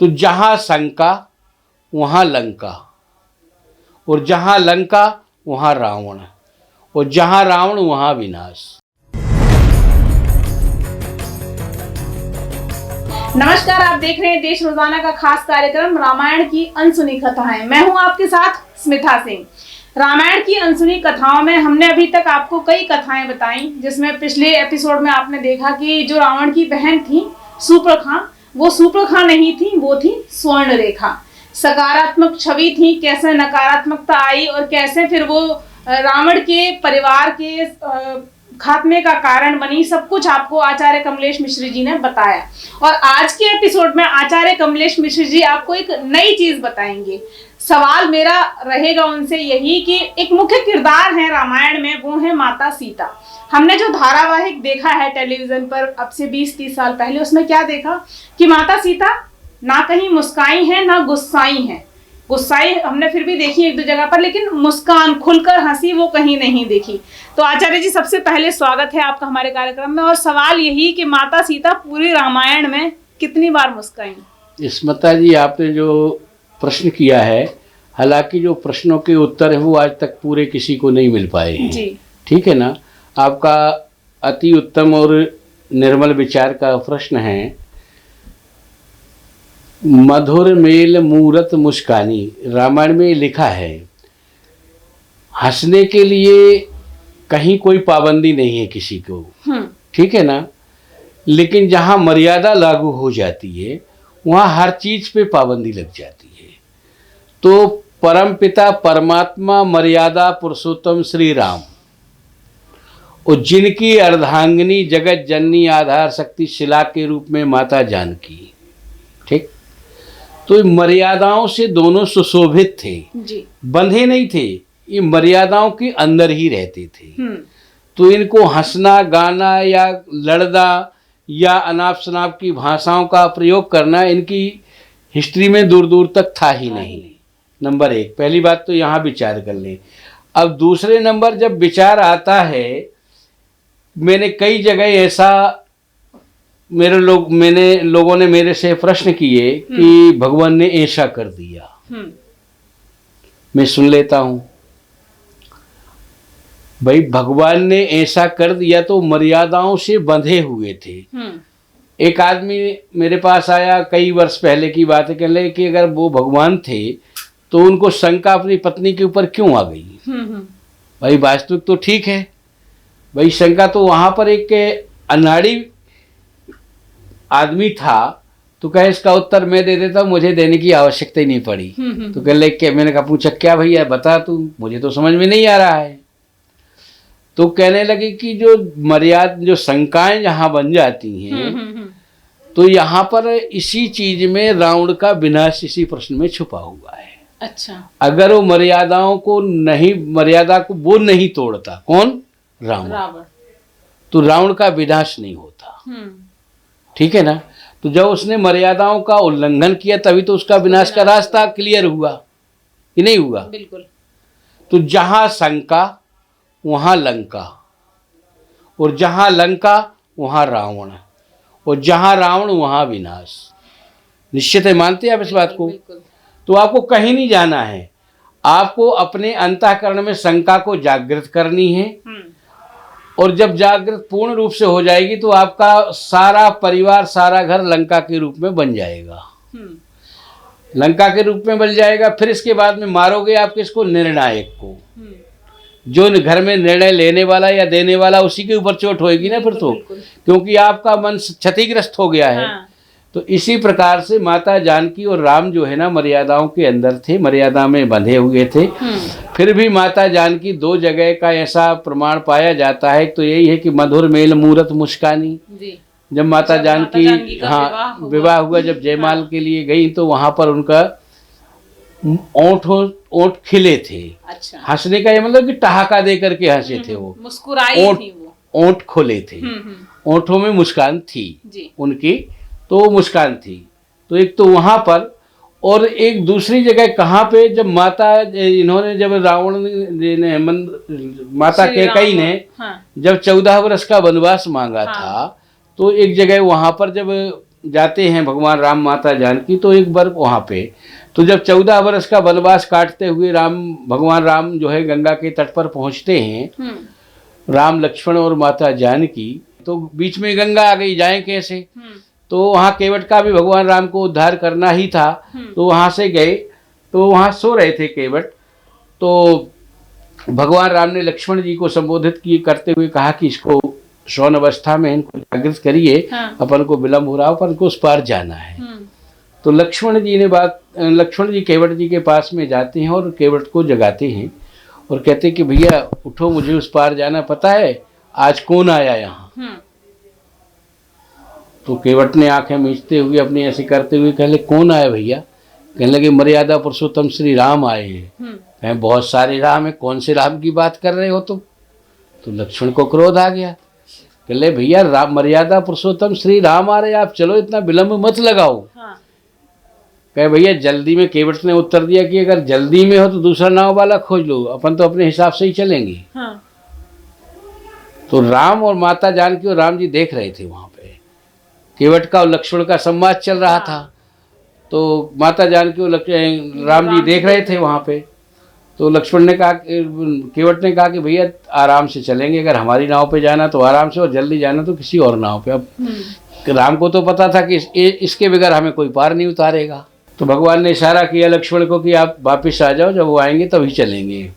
तो जहाँ शंका वहाँ लंका, और जहाँ लंका वहाँ रावण, और जहाँ रावण वहाँ विनाश। नमस्कार, आप देख रहे हैं देश रोजाना का खास कार्यक्रम रामायण की अनसुनी कथाएं। मैं हूं आपके साथ स्मिता सिंह। रामायण की अनसुनी कथाओं में हमने अभी तक आपको कई कथाएं बताई, जिसमें पिछले एपिसोड में आपने देखा कि जो रावण की बहन थी सूर्पणखा, वो सूर्पणखा नहीं थी, वो थी स्वर्ण रेखा। सकारात्मक छवि थी, कैसे नकारात्मकता आई और कैसे फिर वो रावण के परिवार के खात्मे का कारण बनी, सब कुछ आपको आचार्य कमलेश मिश्र जी ने बताया। और आज के एपिसोड में आचार्य कमलेश मिश्र जी आपको एक नई चीज बताएंगे। सवाल मेरा रहेगा उनसे यही कि एक मुख्य किरदार है रामायण में, वो है माता सीता। हमने जो धारावाहिक देखा है टेलीविजन पर अब से 20-30 साल पहले, उसमें क्या देखा कि माता सीता ना कहीं मुस्काई है ना गुस्साई है। गुस्साई हमने फिर भी देखी एक दो जगह पर, लेकिन मुस्कान, खुलकर हंसी वो कहीं नहीं देखी। तो आचार्य जी, सबसे पहले स्वागत है आपका हमारे कार्यक्रम में। और सवाल यही कि माता सीता पूरे रामायण में कितनी बार मुस्काई? स्मिता जी, आपने जो प्रश्न किया है, हालांकि जो प्रश्नों के उत्तर है वो आज तक पूरे किसी को नहीं मिल पाए हैं जी। ठीक है ना। आपका अति उत्तम और निर्मल विचार का प्रश्न है। मधुर मेल मूरत मुस्कानी, रामायण में लिखा है। हंसने के लिए कहीं कोई पाबंदी नहीं है किसी को, ठीक है ना। लेकिन जहाँ मर्यादा लागू हो जाती है वहाँ हर चीज पे पाबंदी लग जाती है। तो परमपिता परमात्मा मर्यादा पुरुषोत्तम श्री राम, और जिनकी अर्धांगिनी जगत जननी आधार शक्ति शिला के रूप में माता जानकी, ठीक। तो मर्यादाओं से दोनों सुशोभित थे जी। बंधे नहीं थे, ये मर्यादाओं के अंदर ही रहते थे। तो इनको हंसना, गाना या लड़ना या अनाप शनाप की भाषाओं का प्रयोग करना इनकी हिस्ट्री में दूर दूर तक था ही नहीं। नंबर एक, पहली बात तो यहाँ विचार कर लें। अब दूसरे नंबर जब विचार आता है, मैंने कई जगह ऐसा लोगों ने मेरे से प्रश्न किए कि भगवान ने ऐसा कर दिया। मैं सुन लेता हूं, भाई भगवान ने ऐसा कर दिया तो मर्यादाओं से बंधे हुए थे। एक आदमी मेरे पास आया, कई वर्ष पहले की बात है, कहने लगे कि अगर वो भगवान थे तो उनको शंका अपनी पत्नी के ऊपर क्यों आ गई? भाई वास्तविक तो ठीक है, भाई शंका तो वहां पर एक अनाड़ी आदमी था। तो कहे इसका उत्तर मैं दे देता हूँ, मुझे देने की आवश्यकता ही नहीं पड़ी। तो कह ले, मैंने कहा पूछा क्या भैया बता तू, मुझे तो समझ में नहीं आ रहा है। तो कहने लगे कि जो मर्यादा, जो शंकाएं जहाँ बन जाती हैं, तो यहाँ पर इसी चीज में रावण का विनाश इसी प्रश्न में छुपा हुआ है। अच्छा, अगर वो मर्यादाओं को नहीं, मर्यादा को वो नहीं तोड़ता, कौन? रावण। तो रावण का विनाश नहीं होता, ठीक है ना। तो जब उसने मर्यादाओं का उल्लंघन किया तभी तो उसका विनाश का रास्ता क्लियर हुआ, कि नहीं हुआ? बिल्कुल। तो जहां शंका वहां लंका, और जहां लंका वहां रावण, और जहां रावण वहां विनाश। निश्चित है, मानते हैं आप इस बात को? तो आपको कहीं नहीं जाना है, आपको अपने अंतःकरण में शंका को जागृत करनी है। और जब जागृत पूर्ण रूप से हो जाएगी तो आपका सारा परिवार, सारा घर लंका के रूप में बन जाएगा। लंका के रूप में बन जाएगा। फिर इसके बाद में मारोगे आप किसको? निर्णायक को। जो घर में निर्णय लेने वाला या देने वाला, उसी के ऊपर चोट होएगी ना फिर तो, क्योंकि आपका मन क्षतिग्रस्त हो गया है। तो इसी प्रकार से माता जानकी और राम जो है ना, मर्यादाओं के अंदर थे, मर्यादा में बंधे हुए थे। फिर भी माता जानकी, दो जगह का ऐसा प्रमाण पाया जाता है, तो यही है कि मधुर मेल मूरत मुस्कानी। जब माता जानकी हाँ विवाह हुआ, जब जयमाल के लिए गई तो वहां पर उनका ओंठ खिले थे। अच्छा। हंसने का ये मतलब कि ठहाका दे करके हंसे थे वो, मुस्कुराई थी वो, ओंठ खोले थे, ओंठों में मुस्कान थी उनकी, तो मुस्कान थी। तो एक तो वहां पर, और एक दूसरी जगह कहाँ पे, जब माता इन्होंने, जब रावण ने माता कैकेयी ने जब 14 वर्ष का वनवास मांगा था, तो एक जगह वहां पर जब जाते हैं भगवान राम माता जानकी, तो एक बार वहाँ पे, तो जब 14 वर्ष का वनवास काटते हुए भगवान राम जो है गंगा के तट पर पहुँचते हैं, राम लक्ष्मण और माता जानकी, तो बीच में गंगा आ गई, जाएं कैसे। तो वहाँ केवट का भी भगवान राम को उद्धार करना ही था, तो वहाँ से गए, तो वहाँ सो रहे थे केवट। तो भगवान राम ने लक्ष्मण जी को संबोधित करते हुए कहा कि इसको शौन अवस्था में इनको जागृत करिए, अपन को विलम्ब हो रहा है, अपन को उस पार जाना है। तो लक्ष्मण जी केवट जी के पास में जाते हैं और केवट को जगाते हैं और कहते हैं कि भैया उठो, मुझे उस पार जाना, पता है आज कौन आया यहाँ। तो केवट ने आंखें मीचते हुए अपनी ऐसे करते हुए कहले कौन आया भैया। कहने लगे मर्यादा पुरुषोत्तम श्री राम आए हैं। कहें बहुत सारे राम है, कौन से राम की बात कर रहे हो तुम। तो लक्ष्मण को क्रोध आ गया, कहले भैया राम मर्यादा पुरुषोत्तम श्री राम आ रहे, आप चलो इतना विलम्ब मत लगाओ। कहे भैया जल्दी में, केवट ने उत्तर दिया कि अगर जल्दी में हो तो दूसरा नाव वाला खोज लो, अपन तो अपने हिसाब से ही चलेंगे। तो राम और माता जानकी और राम जी देख रहे थे वहां पे, केवट का और लक्ष्मण का संवाद चल रहा था। तो माता जानकी और राम जी देख रहे थे वहां पे। तो लक्ष्मण ने कहा, केवट ने कहा कि भैया आराम से चलेंगे, अगर हमारी नाव पे जाना तो आराम से, और जल्दी जाना तो किसी और नाव पे। अब राम को तो पता था कि इसके बगैर हमें कोई पार नहीं उतारेगा। तो भगवान ने इशारा किया लक्ष्मण को कि आप वापस आ जाओ, जब वो आएंगे तभी चलेंगे।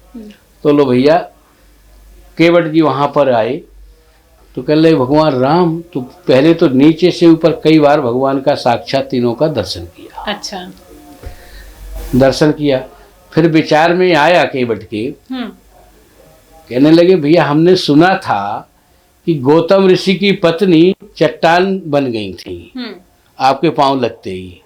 तो लो भैया केवट जी वहाँ पर आए, तो कह रहे भगवान राम, तो पहले तो नीचे से ऊपर कई बार भगवान का साक्षात तीनों का दर्शन किया। अच्छा, दर्शन किया, फिर विचार में आया केवट के, कहने लगे भैया हमने सुना था कि गौतम ऋषि की पत्नी चट्टान बन गई थी आपके पांव लगते ही,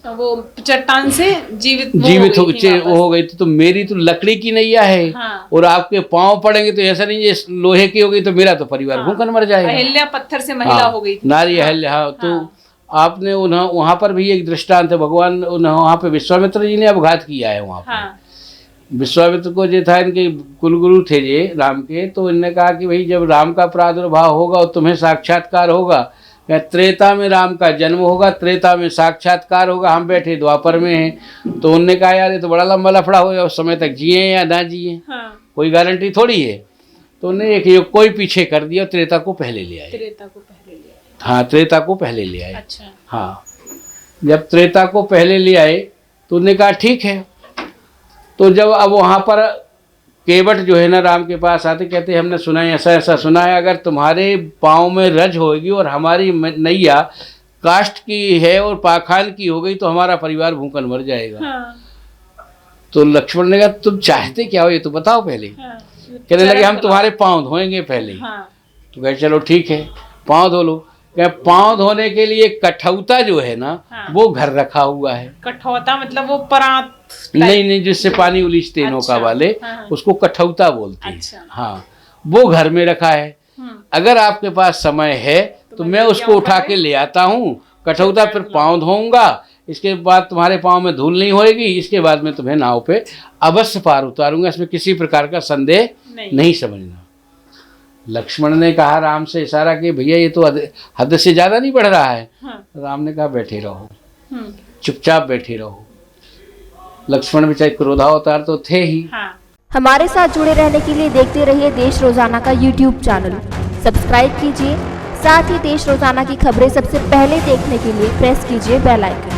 वो चट्टान से जीवित हो गई थी। तो मेरी तो लकड़ी की नैया है, और आपके पांव पड़ेंगे तो ऐसा नहीं है लोहे की हो गई तो मेरा तो परिवार भूखन मर जाएगा। अहिल्या पत्थर से महिला हो गई थी, नारी अहिल्या। तो आपने वहाँ पर भी एक दृष्टांत है, भगवान वहाँ पे विश्वामित्र जी ने अपघात किया है वहाँ पे। विश्वामित्र को जो था, इनके कुलगुरु थे ये राम के, तो इनने कहा कि भाई जब राम का प्रादुर्भाव होगा और तुम्हें साक्षात्कार होगा, त्रेता में राम का जन्म होगा, त्रेता में साक्षात्कार होगा, हम बैठे द्वापर में हैं। तो उनने कहा यार ये तो बड़ा लंबा लफड़ा हो गया, उस समय तक जिए या ना जिए, कोई गारंटी थोड़ी है। तो उन्हें एक युग को ही पीछे कर दिया, त्रेता को पहले ले आए। त्रेता को पहले ले आए। अच्छा। हाँ, जब त्रेता को पहले ले आए तो उन्होंने कहा ठीक है। तो जब अब वहाँ पर केवट जो है ना राम के पास आते, कहते हमने सुना है, ऐसा ऐसा सुना है, अगर तुम्हारे पाँव में रज होगी और हमारी नैया काष्ठ की है और पाखान की हो गई तो हमारा परिवार भूखन मर जाएगा। तो लक्ष्मण ने कहा तुम चाहते क्या हो ये तो बताओ पहले। कहने लगे हम तुम्हारे पाँव धोएंगे पहले। तो कहे चलो ठीक है, पाँव धो लो। क्या पाँव धोने के लिए कठौता जो है ना, वो घर रखा हुआ है। कठौता मतलब वो परात? नहीं, जिससे पानी उलीचते नौका वाले, उसको कठौता बोलते हैं। अच्छा। हाँ, वो घर में रखा है। अगर आपके पास समय है तो मैं उसको उठा के ले आता हूँ, कठौता फिर पाँव धोऊंगा, इसके बाद तुम्हारे पाँव में धूल नहीं होएगी, इसके बाद मैं तुम्हें नाव पे अवश्य पार उतारूंगा, इसमें किसी प्रकार का संदेह नहीं समझना। लक्ष्मण ने कहा राम से इशारा कि भैया ये तो हद से ज्यादा नहीं बढ़ रहा है। राम ने कहा बैठे रहो, चुपचाप बैठे रहो। लक्ष्मण भी चाहे क्रोधावतार तो थे ही। हमारे साथ जुड़े रहने के लिए देखते रहिए देश रोजाना का यूट्यूब चैनल सब्सक्राइब कीजिए। साथ ही देश रोजाना की खबरें सबसे पहले देखने के लिए प्रेस कीजिए बेल आइकन।